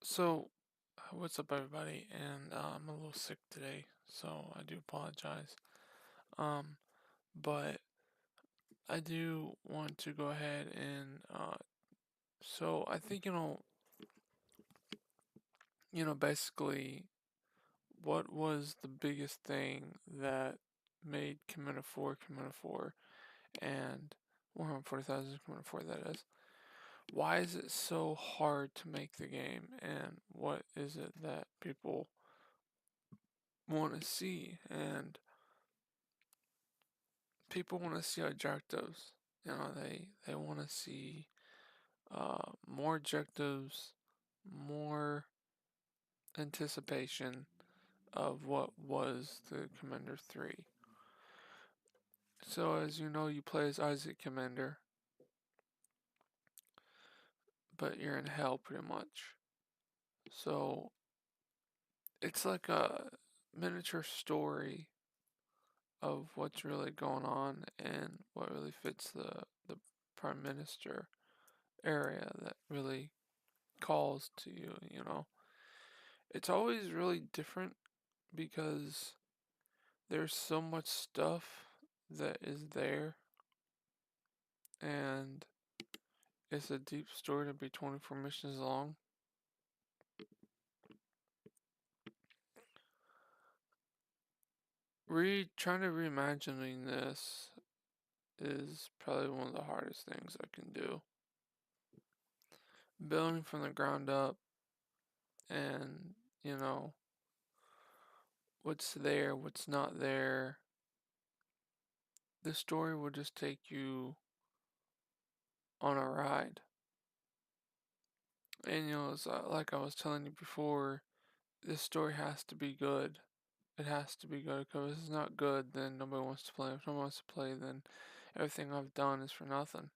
So, what's up, everybody? And I'm a little sick today, so I do apologize. Um, but I do want to go ahead and so I think basically, what was the biggest thing that made Commander 4 Commander 4 and Warhammer 40,000 Commander 4, that is? Why is it so hard to make the game, and what is it that people want to see? And people want to see objectives. They want to see more objectives, more anticipation of what was the Commander 3. So, as you know, you play as Isaac Commander, but you're in hell pretty much. So, it's like a miniature story of what's really going on and what really fits the Prime Minister area that really calls to you. It's always really different because there's so much stuff that is there, and it's a deep story to be 24 missions long. Trying to reimagining this is probably one of the hardest things I can do. Building from the ground up and, you know, what's there, what's not there. The story will just take you on a ride. And, it's like I was telling you before, this story has to be good. It has to be good, because if it's not good, then nobody wants to play. If nobody wants to play, then everything I've done is for nothing.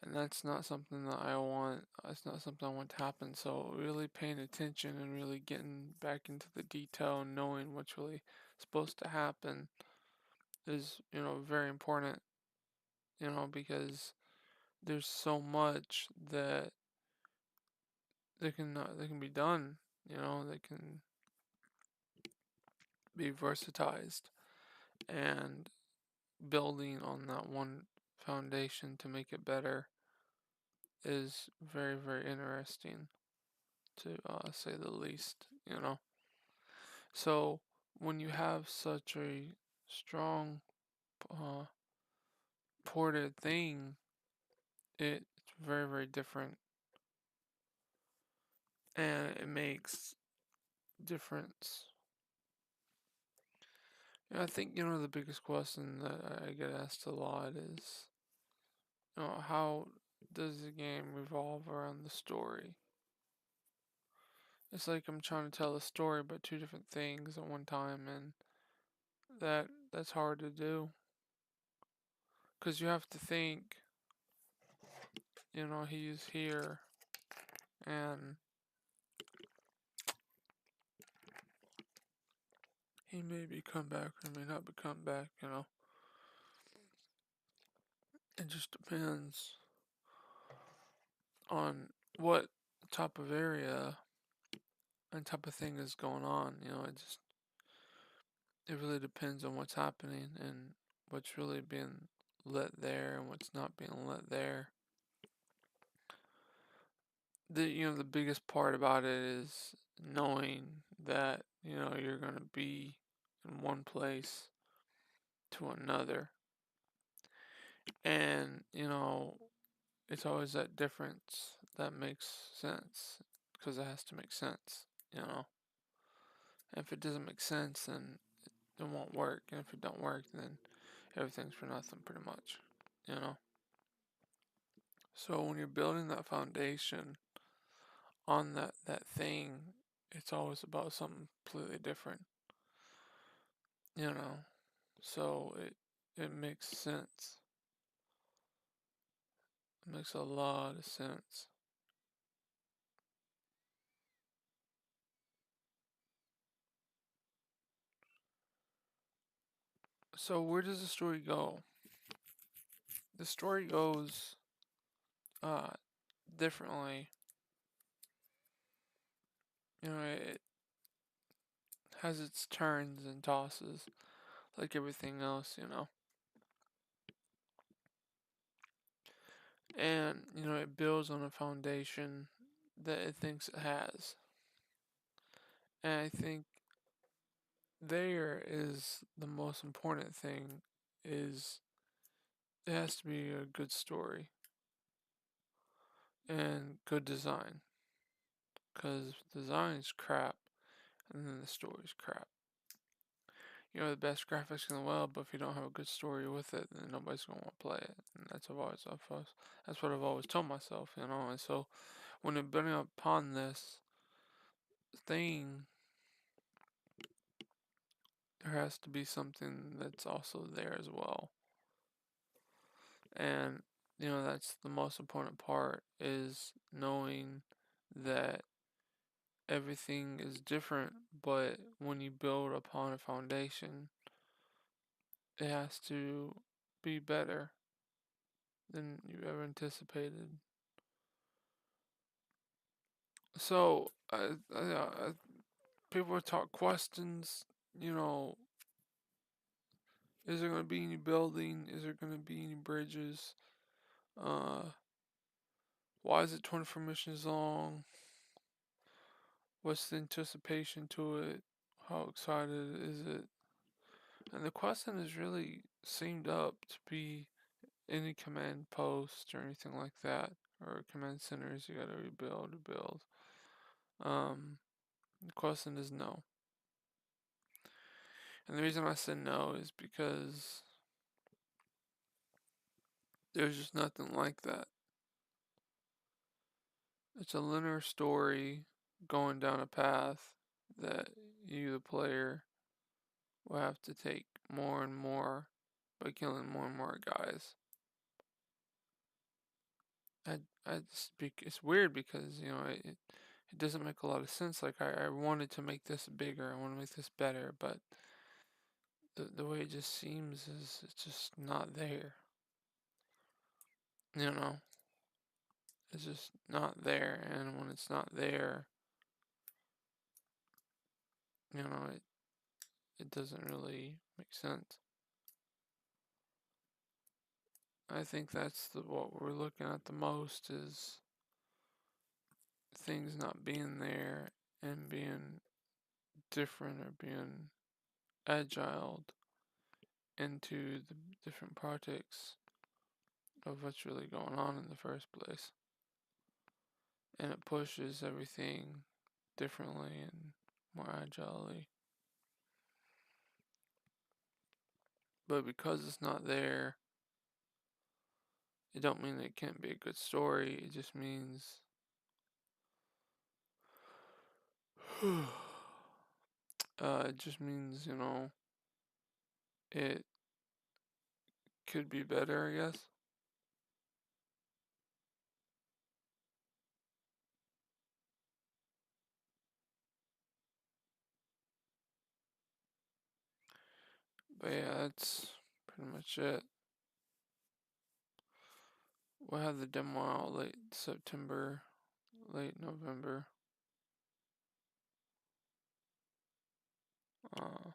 And that's not something that I want. It's not something I want to happen. So really paying attention and really getting back into the detail and knowing what's really supposed to happen is, very important, because there's so much that can be done, that can be versatilized, and building on that one foundation to make it better is very, very interesting, to say the least. So when you have such a strong uh, ported thing, it's very, very different, and it makes difference. I think the biggest question that I get asked a lot is, how does the game revolve around the story? It's like I'm trying to tell a story about two different things at one time, and that's hard to do because you have to think, he's here, and he may be come back or may not be come back. It just depends on what type of area and type of thing is going on. It really depends on what's happening and what's really being let there and what's not being let there. The biggest part about it is knowing that you're going to be in one place to another, and it's always that difference that makes sense, because it has to make sense. If it doesn't make sense, then it won't work, and if it don't work, then everything's for nothing pretty much. So when you're building that foundation on that thing, it's always about something completely different. you know so it makes sense. It makes a lot of sense. So where does the story go? The story goes uh differently it has its turns and tosses, like everything else. And, it builds on a foundation that it thinks it has. And I think there is the most important thing is it has to be a good story and good design. Because design is crap and then the story's crap. The best graphics in the world, but if you don't have a good story with it, then nobody's gonna want to play it. And that's what I've always told myself. And so when I'm building upon this thing, there has to be something that's also there as well. And that's the most important part is knowing that everything is different, but when you build upon a foundation, it has to be better than you ever anticipated. So, people talk questions, you know, is there going to be any building? Is there going to be any bridges? Uh, why is it 24 missions long? What's the anticipation to it? How excited is it? And the question is really seemed up to be any command post or anything like that, or command centers you gotta rebuild or build. The question is no. And the reason I said no is because there's just nothing like that. It's a linear story going down a path that you, the player, will have to take more and more by killing more and more guys. It's weird because it doesn't make a lot of sense. Like I wanted to make this bigger, I want to make this better, but the way it just seems is it's just not there. You know, it's just not there, and when it's not there, it doesn't really make sense. I think that's what we're looking at the most is things not being there and being different or being agile into the different projects of what's really going on in the first place. And it pushes everything differently and more agilely. But because it's not there, it don't mean it can't be a good story. It just means it just means, it could be better, I guess. But yeah, that's pretty much it. We'll have the demo out late September, late November. Uh,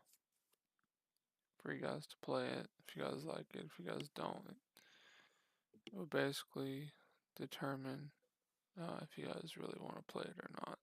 for you guys to play it. If you guys like it, if you guys don't, it will basically determine if you guys really want to play it or not.